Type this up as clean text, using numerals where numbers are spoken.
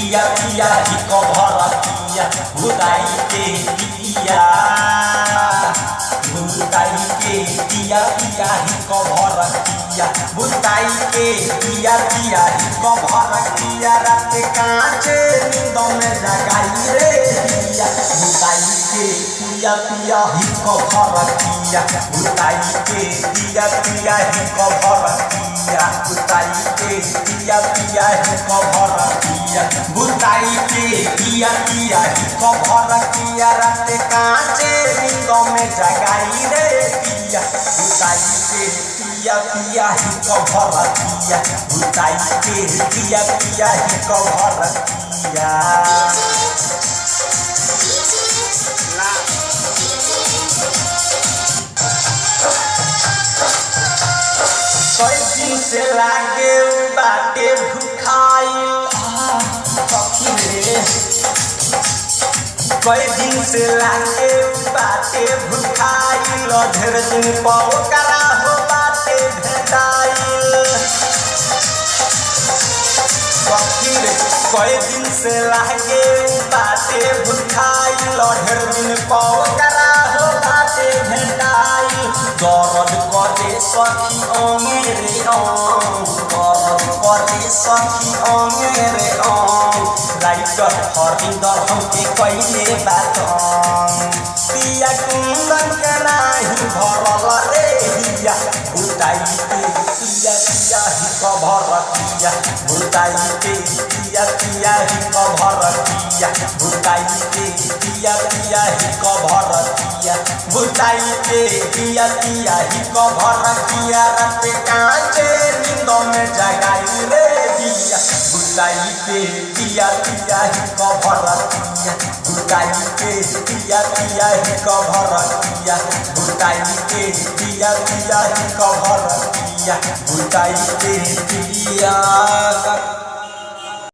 पिया पिया ही कभर किया भुताई के पिया भुताई के पिया पिया ही कभर किया भुताई के पिया पिया ही कभर किया रात कांचे नींद में जगाई रे पिया भुताई के पिया पिया ही कभर किया भुताई के पिया पिया ही कभर किया भुताई के पिया पिया ही कभर किया भुताई के पिया पिया ही कभर किया रात कांचे नींद में जगाई रे पिया भुताई के पिया पिया ही कभर किया भुताई के पिया पिया ही कभर किया। कई दिन से लागे बाटे भूखाइल कई दिन से लागे बाटे भूखाइल ढेर दिन पकड़ा हो बाटे भेटाइल कई दिन से लागे बाटे भूखाइल ढेर दिन पकड़ा हो बाटे भेटाइल दर्द करे सखी अंगे रे दर्द करे सखी अंगे रे राइटर हरिंदर हमके कइले बात पिया कुंदन के नाही भरल रे हिया भुताई के पिया पिया ही कभर किया भुताई के पिया पिया ही कभर किया भुताई के पिया पिया ही कभर किया भुताई के पिया पिया ही कभर किया रात कांचे नींद में जगाई रे पिया भुताई के पिया पिया ही कभर किया भुताई के पिया पिया ही कभर किया भुताई के पिया पिया ही कभर किया भुताई के पिया।